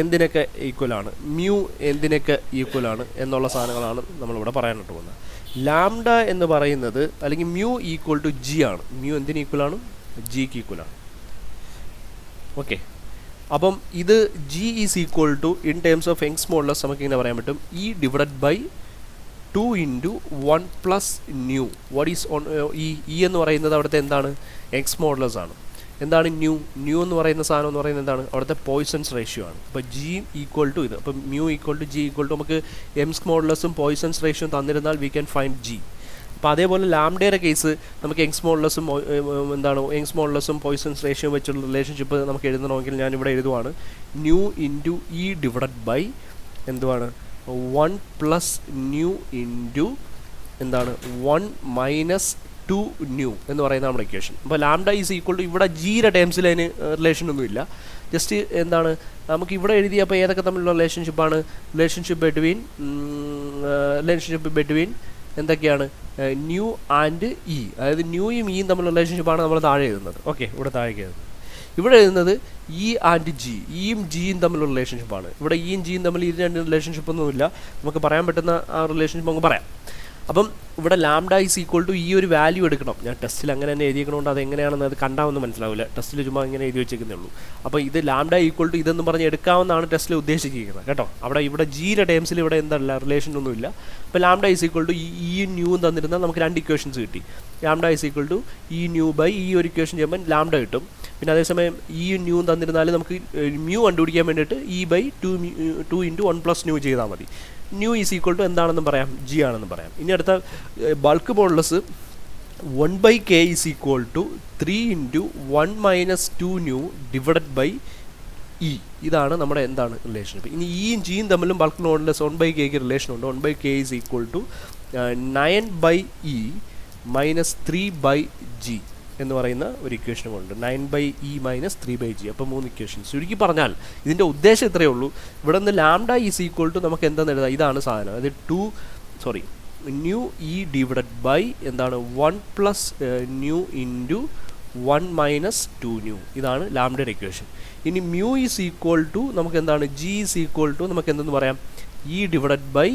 എന്തിനൊക്കെ ഈക്വലാണ്, മ്യൂ എന്തിനൊക്കെ ഈക്വലാണ് എന്നുള്ള സാധനങ്ങളാണ് നമ്മളിവിടെ പറയാനായിട്ട് പോകുന്നത്. ലാംഡ എന്ന് പറയുന്നത് അല്ലെങ്കിൽ മ്യൂ ഈക്വൽ ടു ജി ആണ്. മ്യൂ എന്തിന് ഈക്വലാണ്, ജിക്ക് ഈക്വലാണ്. ഓക്കെ, അപ്പം ഇത് G is equal to in terms of Young's modulus നമുക്ക് ഇങ്ങനെ പറയാൻ പറ്റും, E divided by 2 × 1 plus nu. What is on ഈ എന്ന് പറയുന്നത് അവിടുത്തെ എന്താണ്, യങ്സ് മോഡുലസ് ആണ്. എന്താണ് ന്യൂ എന്ന് പറയുന്ന സാധനം എന്ന് പറയുന്നത് എന്താണ്, അവിടുത്തെ പോയ്സൺസ് റേഷ്യോ ആണ്. അപ്പോൾ ജി ഈക്വൽ ടു ഇത്, അപ്പോൾ mu equal to G equal to നമുക്ക് യങ്സ് മോഡുലസും പോയ്സൺസ് റേഷ്യോയും തന്നിരുന്നാൽ വി ക്യാൻ ഫൈൻഡ് ജി. അപ്പോൾ അതേപോലെ ലാംഡയുടെ കേസ് നമുക്ക് യങ്സ് മോഡുലസും യങ്സ് മോഡുലസും പോയ്സൺസ് റേഷ്യോ വെച്ചുള്ള റിലേഷൻഷിപ്പ് നമുക്ക് എഴുതണമെങ്കിൽ ഞാനിവിടെ എഴുതുവാണ്, nu into E divided by എന്തുവാണ് 1 പ്ലസ് ന്യൂ ഇൻറ്റു എന്താണ് 1 മൈനസ് 2 ന്യൂ എന്ന് പറയുന്ന നമ്മുടെ ഇക്വേഷൻ. അപ്പോൾ ലാംഡ ഈസ് ഈക്വൽ ടു ഇവിടെ ജിയുടെ ടേംസിൽ അതിന് റിലേഷനൊന്നുമില്ല. ജസ്റ്റ് എന്താണ് നമുക്ക് ഇവിടെ എഴുതിയപ്പോൾ ഏതൊക്കെ തമ്മിലുള്ള റിലേഷൻഷിപ്പ് ബിറ്റ്വീൻ എന്തൊക്കെയാണ്, ന്യൂ ആൻഡ് ഇ, അതായത് ന്യൂയും ഇയും തമ്മിലുള്ള റിലേഷൻഷിപ്പാണ് നമ്മൾ താഴെ എഴുതുന്നത്. ഓക്കെ, ഇവിടെ താഴേക്ക് എഴുതുന്നത്. ഇവിടെ എഴുതുന്നത് ഇ ആൻഡ് ജി, ഇയും ജിയും തമ്മിലുള്ള റിലേഷൻഷിപ്പാണ്. ഇവിടെ ഇയും ജിയും തമ്മിൽ ഇത് രണ്ട് റിലേഷൻഷിപ്പൊന്നുമില്ല. നമുക്ക് പറയാൻ പറ്റുന്ന ആ റിലേഷൻഷിപ്പ് നമുക്ക് പറയാം. അപ്പം ഇവിടെ ലാംഡ ഈസ് ഈക്വൽ ടു ഈ ഒരു വാല്യൂ എടുക്കണം. ഞാൻ ടെസ്റ്റിൽ അങ്ങനെ തന്നെ എഴുതിയിരിക്കണോണ്ട് അത് എങ്ങനെയാണെന്ന് അത് കണ്ടാവൊന്നും മനസ്സിലാവില്ല. ടെസ്റ്റിൽ ചുമ്മാ ഇങ്ങനെ എഴുതി വെച്ചേക്കുന്നേ ഉള്ളൂ. അപ്പോൾ ഇത് ലാംഡ ഈക്വൽ ടു ഇതെന്ന് പറഞ്ഞ് എടുക്കാമെന്നാണ് ടെസ്റ്റിൽ ഉദ്ദേശിച്ചിരിക്കുന്നത് കേട്ടോ. ഇവിടെ ജിയുടെ ടേംസിൽ ഇവിടെ എന്തല്ല റിലേഷൻ ഒന്നുമില്ല. അപ്പോൾ ലാംഡ ഈസ് ഈക്വൽ ടു ഈ ന്യൂവും തന്നിരുന്നാൽ നമുക്ക് 2 ഇക്വേഷൻസ് കിട്ടി. ലാംഡ ഈസ് ഈക്വൽ ടു ഈ ന്യൂ ബൈ ഈ ഒരു ഇക്വേഷൻ ചെയ്യുമ്പോൾ ലാംഡ കിട്ടും. പിന്നെ അതേസമയം ഈ ന്യൂ തന്നിരുന്നാലും നമുക്ക് മ്യൂ കണ്ടുപിടിക്കാൻ വേണ്ടിയിട്ട് ഇ ബൈ 2 × 1 പ്ലസ് ന്യൂ ചെയ്താൽ മതി. ന്യൂ ഈസ് ഈക്വൽ ടു എന്താണെന്നും പറയാം, ജി ആണെന്നും പറയാം. ഇനി അടുത്ത bulk modulus 1/k is equal to 3 × 1 minus 2 nu divided by E. ഇതാണ് നമ്മുടെ എന്താണ് റിലേഷൻഷിപ്പ്. ഇനി ഇയും ജിയും തമ്മിലും ബൾക്ക് മോഡുലസ് 1/kക്ക് റിലേഷൻ ഉണ്ട്. 1/k is equal to 9/e minus 3/g എന്ന് പറയുന്ന ഒരു ഇക്വേഷനും ഉണ്ട്. 9/e minus 3/g. അപ്പോൾ 3 ഇക്വേഷൻസ്. ചുരുക്കി പറഞ്ഞാൽ ഇതിൻ്റെ ഉദ്ദേശം ഇത്രയേ ഉള്ളൂ. ഇവിടെ നിന്ന് ലാംഡ ഈസ് ഈക്വൽ ടു നമുക്ക് എന്താണെന്ന് എഴുതാം, ഇതാണ് സാധനം. അതായത് ന്യൂ ഇ ഡിവൈഡഡ് ബൈ എന്താണ് 1 plus new into 1 minus 2 new. ഇതാണ് ലാംഡയുടെ ഇക്വേഷൻ. ഇനി മ്യൂ ഈസ് ഈക്വൽ ടു നമുക്ക് എന്താണ്, ജി ഈസ് ഈക്വൽ ടു നമുക്ക് എന്തെന്ന് പറയാം, E divided by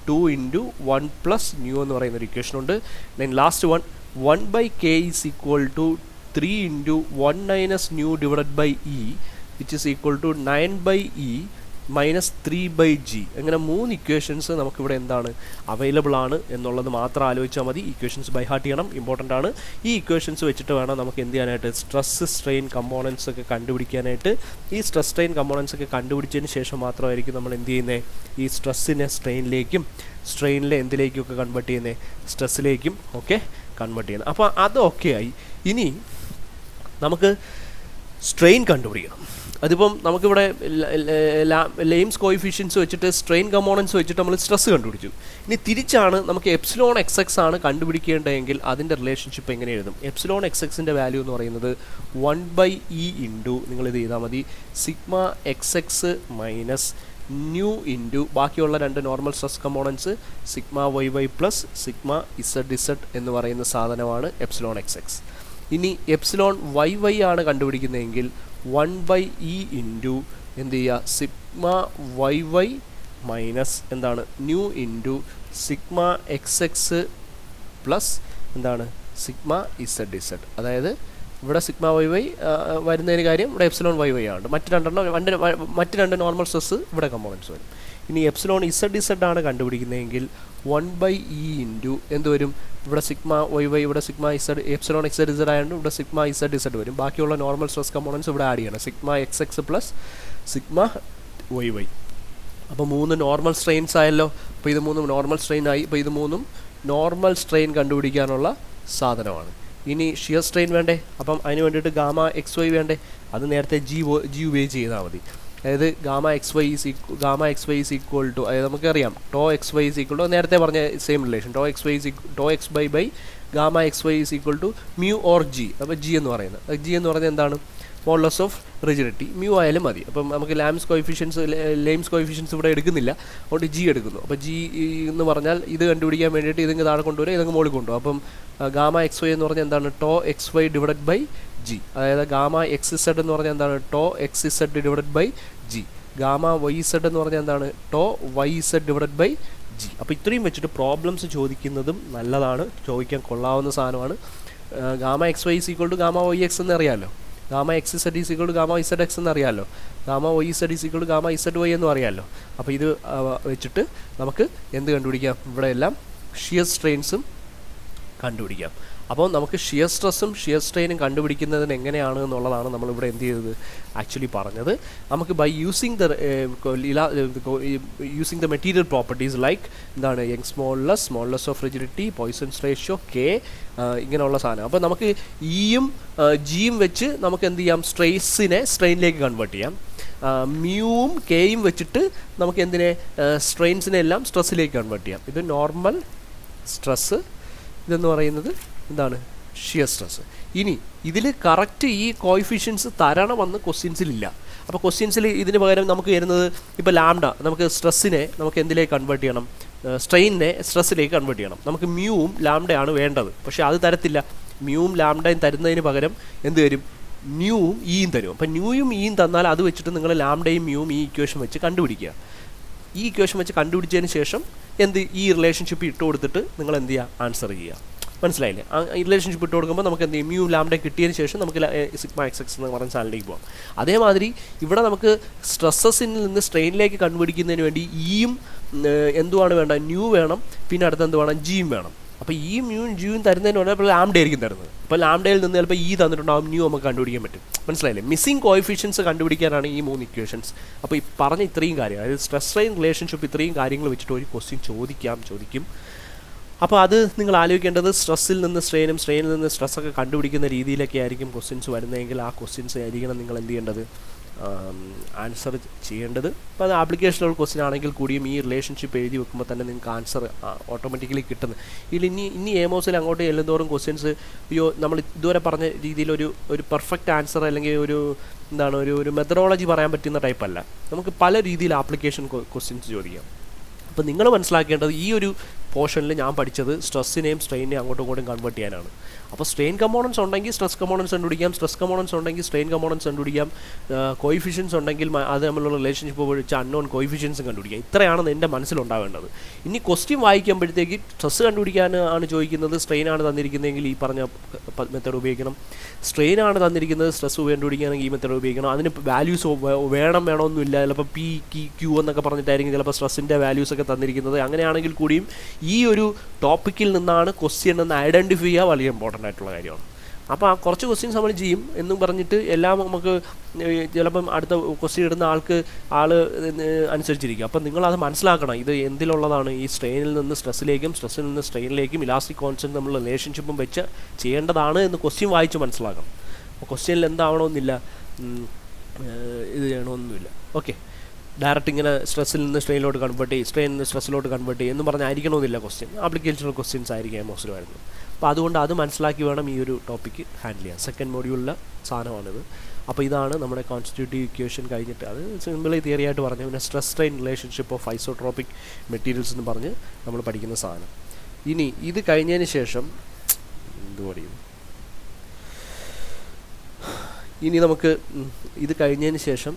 2 × 1 plus nu എന്ന് പറയുന്ന ഒരു ഇക്വേഷൻ ഉണ്ട്. Then last 1/k is equal to 3 × 1 minus nu divided by e which is equal to 9/e minus 3/g. അങ്ങനെ 3 ഇക്വേഷൻസ് നമുക്കിവിടെ എന്താണ് അവൈലബിൾ ആണ് എന്നുള്ളത് മാത്രം ആലോചിച്ചാൽ മതി. ഇക്വേഷൻസ് ബൈ ഹാർട്ട് ചെയ്യണം, ഇമ്പോർട്ടൻ്റ് ആണ്. ഈ ഇക്വേഷൻസ് വെച്ചിട്ട് വേണം നമുക്ക് എന്ത് ചെയ്യാനായിട്ട്, സ്ട്രെസ് സ്ട്രെയിൻ കമ്പോണൻസ് ഒക്കെ കണ്ടുപിടിക്കാനായിട്ട്. ഈ സ്ട്രെസ് സ്ട്രെയിൻ കമ്പോണൻസ് ഒക്കെ കണ്ടുപിടിച്ചതിന് ശേഷം മാത്രമായിരിക്കും നമ്മൾ എന്ത് ചെയ്യുന്നത്, ഈ സ്ട്രെസ്സിനെ സ്ട്രെയിനിലേക്കും സ്ട്രെയിനിലെ എന്തിലേക്കൊക്കെ കൺവേർട്ട് ചെയ്യുന്നത്, സ്ട്രെസ്സിലേക്കും ഒക്കെ കൺവേർട്ട് ചെയ്യുന്നത്. അപ്പോൾ അത് ഓക്കെ ആയി. ഇനി നമുക്ക് സ്ട്രെയിൻ കണ്ടുപിടിക്കണം. അതിപ്പം നമുക്കിവിടെ ലെയിംസ് കോയിഫിഷ്യൻസ് വെച്ചിട്ട് സ്ട്രെയിൻ കമ്പോണൻസ് വെച്ചിട്ട് നമ്മൾ സ്ട്രെസ് കണ്ടുപിടിച്ചു. ഇനി തിരിച്ചാണ് നമുക്ക് എപ്സിലോൺ എക്സ് എക്സ് ആണ് കണ്ടുപിടിക്കേണ്ടതെങ്കിൽ അതിൻ്റെ റിലേഷൻഷിപ്പ് എങ്ങനെ എഴുതും? എപ്സിലോൺ എക്സ് എക്സിൻ്റെ വാല്യൂ എന്ന് പറയുന്നത് 1/e ഇൻറ്റു നിങ്ങളിത് ചെയ്താൽ മതി sigma x x minus nu into ബാക്കിയുള്ള 2 normal stress components sigma y y plus sigma z z എന്ന് പറയുന്ന സാധനമാണ് എപ്സിലോൺ എക്സ് എക്സ്. ഇനി എപ്സിലോൺ വൈ വൈ ആണ് കണ്ടുപിടിക്കുന്നതെങ്കിൽ 1/e ഇൻറ്റു എന്ത് ചെയ്യുക, സിഗ്മ വൈ വൈ മൈനസ് എന്താണ് nu into sigma x x plus എന്താണ് സിഗ്മ ഇസഡ് ഇസഡ്. അതായത് ഇവിടെ സിഗ്മ വൈ വൈ വരുന്നതിന് കാര്യം ഇവിടെ എപ്സിലോൺ വൈ വൈ ആണ്. മറ്റ് രണ്ട് നോർമൽ സ്ട്രെസ് ഇവിടെ കമ്പോണൻസ് വരും. ഇനി എപ്സിലോൺ ഇസഡ് ഇസഡ് ആണ് കണ്ടുപിടിക്കുന്നതെങ്കിൽ 1/e ഇൻറ്റു എന്ത് വരും, ഇവിടെ സിഗ്മ വൈ വൈ ഇവിടെ sigma z epsilon z z ആയതുകൊണ്ട് ഇവിടെ സിഗ്മ ഇസഡ് ഇസഡ് വരും. ബാക്കിയുള്ള നോർമൽ സ്ട്രെസ് കമ്പോണൻസ് ഇവിടെ ആഡ് ചെയ്യണം, sigma x x plus sigma y y. അപ്പോൾ 3 നോർമൽ സ്ട്രെയിൻസ് ആയല്ലോ. അപ്പോൾ ഇത് 3 നോർമൽ സ്ട്രെയിൻ ആയി. അപ്പോൾ ഇത് 3 നോർമൽ സ്ട്രെയിൻ കണ്ടുപിടിക്കാനുള്ള സാധനമാണ്. ഇനി ഷിയർ സ്ട്രെയിൻ വേണ്ടേ, അപ്പം അതിന് വേണ്ടിയിട്ട് ഗാമ എക്സ് വൈ വേണ്ടേ, അത് നേരത്തെ ജി ഉപയോഗിച്ച് ചെയ്താൽ മതി. അതായത് gamma x y is equal to, അതായത് നമുക്കറിയാം tau x y is equal to നേരത്തെ പറഞ്ഞ same relation, tau x by gamma x y is equal to mu or G. അപ്പോൾ ജി എന്ന് പറയുന്നത് എന്താണ്, മോഡുലസ് ഓഫ് റിജിഡിറ്റി. മ്യൂ ആയാലും മതി. അപ്പം നമുക്ക് ലെയിംസ് കോയിഫിഷ്യൻസ് ഇവിടെ എടുക്കുന്നില്ല, അതുകൊണ്ട് ജി എടുക്കുന്നു. അപ്പോൾ ജി എന്ന് പറഞ്ഞാൽ ഇത് കണ്ടുപിടിക്കാൻ വേണ്ടിയിട്ട് ഇതങ്ങ് താഴെ കൊണ്ടുവരും, ഇതങ്ങ് മുകളിൽ കൊണ്ടുപോകും. അപ്പം ഗാമ എക്സ് വൈ എന്ന് പറഞ്ഞാൽ എന്താണ്, tau x y divided by G. അതായത് ഗാമ എക്സ് ഇസഡ് എന്ന് പറഞ്ഞാൽ എന്താണ്, tau x z divided by G. Gamma y z എന്ന് പറഞ്ഞാൽ എന്താണ്, tau y z divided by G. അപ്പോൾ ഇത്രയും വെച്ചിട്ട് പ്രോബ്ലംസ് ചോദിക്കുന്നതും നല്ലതാണ്, ചോദിക്കാൻ കൊള്ളാവുന്ന സാധനമാണ്. Gamma x y is equal to gamma y x എന്ന് അറിയാമല്ലോ, gamma x z is equal to gamma z x എന്ന് അറിയാമല്ലോ, gamma y z is equal to gamma z y എന്നും അറിയാമല്ലോ. അപ്പോൾ ഇത് വെച്ചിട്ട് നമുക്ക് എന്ത് കണ്ടുപിടിക്കാം, ഇവിടെ എല്ലാം ഷിയർ സ്ട്രെയിൻസും കണ്ടുപിടിക്കാം. അപ്പോൾ നമുക്ക് ഷിയർ സ്ട്രെസ്സും ഷിയർ സ്ട്രെയിനും കണ്ടുപിടിക്കുന്നതിന് എങ്ങനെയാണ് എന്നുള്ളതാണ് നമ്മളിവിടെ എന്ത് ചെയ്തത്, ആക്ച്വലി പറഞ്ഞത്. നമുക്ക് by using the material properties like എന്താണ്, Young's modulus of rigidity, Poisson's ratio, K, ഇങ്ങനെയുള്ള സാധനം. അപ്പോൾ നമുക്ക് ഇയും ജിയും വെച്ച് നമുക്ക് എന്ത് ചെയ്യാം, സ്ട്രെസ്സിനെ സ്ട്രെയിനിലേക്ക് കൺവേർട്ട് ചെയ്യാം. മ്യൂവും കെയും വെച്ചിട്ട് നമുക്ക് എന്തിനെ, സ്ട്രെയിൻസിനെ എല്ലാം സ്ട്രെസ്സിലേക്ക് കൺവേർട്ട് ചെയ്യാം. ഇത് നോർമൽ സ്ട്രെസ്സ്, ഇതെന്ന് പറയുന്നത് എന്താണ്, ഷിയർ സ്ട്രെസ്. ഇനി ഇതിൽ കറക്റ്റ് ഈ കോയിഫിഷ്യൻസ് തരണമെന്ന് ക്വസ്റ്റ്യൻസിലില്ല. അപ്പോൾ ക്വസ്റ്റ്യൻസിൽ ഇതിന് പകരം നമുക്ക് വരുന്നത് ഇപ്പോൾ ലാംഡ, നമുക്ക് സ്ട്രെസ്സിനെ നമുക്ക് എന്തിലേക്ക് കൺവേർട്ട് ചെയ്യണം, സ്ട്രെയിനിനെ സ്ട്രെസ്സിലേക്ക് കൺവേർട്ട് ചെയ്യണം. നമുക്ക് മ്യൂവും ലാംഡയാണ് വേണ്ടത്, പക്ഷേ അത് തരത്തില്ല. മ്യൂവും ലാംഡയും തരുന്നതിന് പകരം എന്ത് തരും, ന്യൂവും ഇയും തരും. അപ്പം ന്യൂയും ഇയും തന്നാൽ അത് വെച്ചിട്ട് നിങ്ങൾ ലാംഡയും മ്യൂവും ഈ ഇക്വേഷൻ വെച്ച് കണ്ടുപിടിക്കുക. ഈ ഇക്വേഷൻ വെച്ച് കണ്ടുപിടിച്ചതിന് ശേഷം ഈ റിലേഷൻഷിപ്പ് ഇട്ട് കൊടുത്തിട്ട് നിങ്ങൾ എന്ത് ചെയ്യുക, ആൻസർ ചെയ്യുക. മനസ്സിലായില്ലേ? ഈ റിലേഷൻഷിപ്പ് ഇട്ട് കൊടുക്കുമ്പോൾ നമുക്ക് എന്ത് ചെയ്യും, മ്യൂ ലാംഡ കിട്ടിയതിന് ശേഷം നമുക്ക് സിഗ്മ എക്സ് എക്സ് എന്ന് പറഞ്ഞ സാധനത്തിലേക്ക് പോകാം. അതേമാതിരി ഇവിടെ നമുക്ക് സ്ട്രെസ്സസിൽ നിന്ന് സ്ട്രെയിനിലേക്ക് കണ്ടുപിടിക്കുന്നതിന് വേണ്ടി ഇയും എന്തുവാണ് വേണ്ട, ന്യൂ വേണം, പിന്നെ അടുത്ത് എന്ത് വേണം, ജിയും വേണം. അപ്പോൾ ഈ മ്യൂവും ജിയും തരുന്നതിന് വേണ്ടി ഇപ്പോൾ ലാംഡ ആയിരിക്കും തരുന്നത്. അപ്പോൾ ലാംഡയിൽ നിന്ന് ചിലപ്പോൾ ഈ തന്നിട്ടുണ്ടാകും, ന്യൂ നമുക്ക് കണ്ടുപിടിക്കാൻ പറ്റും. മനസ്സിലായില്ലേ? മിസ്സിംഗ് കോയിഫിഷ്യൻസ് കണ്ടുപിടിക്കാനാണ് ഈ 3 ഇക്വേഷൻസ്. അപ്പോൾ ഈ പറഞ്ഞ ഇത്രയും കാര്യം, അതായത് സ്ട്രെസ് സ്ട്രെയിൻ റിലേഷൻഷിപ്പ് ഇത്രയും കാര്യങ്ങൾ വെച്ചിട്ട് ഒരു ക്വസ്റ്റ്യൻ ചോദിക്കും. അപ്പോൾ അത് നിങ്ങൾ ആലോചിക്കേണ്ടത് സ്ട്രെസ്സിൽ നിന്ന് സ്ട്രെയിനും സ്ട്രെയിനിൽ നിന്ന് സ്ട്രെസ്സൊക്കെ കണ്ടുപിടിക്കുന്ന രീതിയിലൊക്കെ ആയിരിക്കും ക്വസ്റ്റ്യൻസ് വരുന്നതെങ്കിൽ ആ ക്വസ്റ്റ്യൻസ് ആയിരിക്കണം നിങ്ങൾ എന്ത് ചെയ്യേണ്ടത്, ആൻസർ ചെയ്യേണ്ടത്. അപ്പോൾ അത് ആപ്ലിക്കേഷനുള്ള ക്വസ്റ്റ്യൻ ആണെങ്കിൽ കൂടിയും ഈ റിലേഷൻഷിപ്പ് എഴുതി വെക്കുമ്പോൾ തന്നെ നിങ്ങൾക്ക് ആൻസർ ഓട്ടോമാറ്റിക്കലി കിട്ടുന്നത്. ഇനി എമോസിൽ അങ്ങോട്ട് ചെല്ലുന്തോറും ക്വസ്റ്റ്യൻസ് നമ്മൾ ഇതുവരെ പറഞ്ഞ രീതിയിൽ ഒരു പെർഫെക്റ്റ് ആൻസർ അല്ലെങ്കിൽ ഒരു മെത്തഡോളജി പറയാൻ പറ്റുന്ന ടൈപ്പല്ല. നമുക്ക് പല രീതിയിൽ ആപ്ലിക്കേഷൻ ക്വസ്റ്റ്യൻസ് ചോദിക്കാം. അപ്പോൾ നിങ്ങൾ മനസ്സിലാക്കേണ്ടത് ഈ ഒരു പോർഷനിൽ ഞാൻ പഠിച്ചത് സ്ട്രെസ്സിനെയും സ്ട്രെയിനെയും അങ്ങോട്ടും ഇങ്ങോട്ടും കൺവേർട്ട് ചെയ്യാനാണ്. അപ്പോൾ സ്ട്രെയിൻ കമ്പോണൻസ് ഉണ്ടെങ്കിൽ സ്ട്രെസ് കമ്പോണൻസ് കണ്ടുപിടിക്കാം, സ്ട്രെസ് കമ്പോണൻസ് ഉണ്ടെങ്കിൽ സ്ട്രെയിൻ കമ്പോണൻസ് കണ്ടുപിടിക്കാം, കോയിഫിഷ്യൻസ് ഉണ്ടെങ്കിൽ അത് തമ്മിലുള്ള റിലേഷൻഷിപ്പ് വെച്ച് അൺനോൺ കോയിഫിഷ്യൻസും കണ്ടുപിടിക്കാം. ഇത്രയാണ് എൻ്റെ മനസ്സിലുണ്ടാവേണ്ടത്. ഇനി ക്വസ്റ്റ്യൻ വായിക്കുമ്പോഴത്തേക്ക് സ്ട്രെസ് കണ്ടുപിടിക്കാനാണ് ചോദിക്കുന്നത്, സ്ട്രെയിനാണ് തന്നിരിക്കുന്നതെങ്കിൽ ഈ പറഞ്ഞ മെത്തേഡ് ഉപയോഗിക്കണം, സ്ട്രെയിനാണ് തന്നിരിക്കുന്നത് സ്ട്രെസ് കണ്ടുപിടിക്കുകയാണെങ്കിൽ ഈ മെത്തേഡ് ഉപയോഗിക്കണം. അതിന് വാല്യൂസ് വേണമെന്നൊന്നുമില്ല. ചിലപ്പോൾ പി ക്യൂ എന്നൊക്കെ പറഞ്ഞിട്ടായിരിക്കും ചിലപ്പോൾ സ്ട്രെസ്സിൻ്റെ വാല്യൂസൊക്കെ തന്നിരിക്കുന്നത്. അങ്ങനെയാണെങ്കിൽ കൂടിയും ഈ ഒരു ടോപ്പിക്കിൽ നിന്നാണ് ക്വസ്റ്റ്യൻ എന്ന് ഐഡൻറ്റിഫൈ ചെയ്യുക വളരെ ഇമ്പോർട്ടൻ്റ് ആയിട്ടുള്ള കാര്യമാണ്. അപ്പോൾ ആ കുറച്ച് ക്വസ്റ്റ്യൻസ് നമ്മൾ ചെയ്യും എന്നും പറഞ്ഞിട്ട് എല്ലാം നമുക്ക് ചിലപ്പം അടുത്ത ക്വസ്റ്റ്യൻ ഇടുന്ന ആൾ അനുസരിച്ചിരിക്കും. അപ്പം നിങ്ങളത് മനസ്സിലാക്കണം, ഇത് എന്തിലുള്ളതാണ്, ഈ സ്ട്രെയിനിൽ നിന്ന് സ്ട്രെസ്സിലേക്കും സ്ട്രെസ്സിൽ നിന്ന് സ്ട്രെയിനിലേക്കും ഇലാസ്റ്റിക് കോൺസ്റ്റൻറ്റ് തമ്മിലുള്ള റിലേഷൻഷിപ്പും വെച്ച് ചെയ്യേണ്ടതാണ് എന്ന് ക്വസ്റ്റ്യൻ വായിച്ച് മനസ്സിലാക്കണം. അപ്പോൾ ക്വസ്റ്റ്യനിൽ എന്താവണമെന്നില്ല, ഇത് ചെയ്യണമെന്നില്ല. ഓക്കെ, ഡയറക്റ്റ് ഇങ്ങനെ സ്ട്രെസ്സിൽ നിന്ന് സ്ട്രെയിനിലോട്ട് കൺവേർട്ട് ചെയ്യും, സ്ട്രെയിനിൽ നിന്ന് സ്ട്രെസ്സിലോട്ട് കൺവേർട്ട് ചെയ്യും എന്ന് പറഞ്ഞായിരിക്കണമെന്നില്ല ക്വസ്റ്റ്യൻ. ആപ്ലിക്കേഷണൽ ക്വസ്റ്റ്യൻസ് ആയിരിക്കും മോസ്റ്റ്ലി വരുന്നത്. അപ്പോൾ അതുകൊണ്ട് അത് മനസ്സിലാക്കി വേണം ഈ ഒരു ടോപ്പിക്ക് ഹാൻഡിൽ ചെയ്യാൻ. സെക്കൻഡ് മോഡ്യൂളിലെ സാധനമാണിത്. അപ്പോൾ ഇതാണ് നമ്മുടെ കോൺസ്റ്റിറ്റ്യൂട്ടീവ് ഇക്വേഷൻ കഴിഞ്ഞിട്ട്, അത് സിമ്പിളി തിയറി ആയിട്ട് പറഞ്ഞു. പിന്നെ stress strain relationship of isotropic materials എന്ന് പറഞ്ഞ് നമ്മൾ പഠിക്കുന്ന സാധനം. ഇനി ഇത് കഴിഞ്ഞതിന് ശേഷം എന്ത് പഠിക്കും, ഇനി നമുക്ക് ഇത് കഴിഞ്ഞതിന് ശേഷം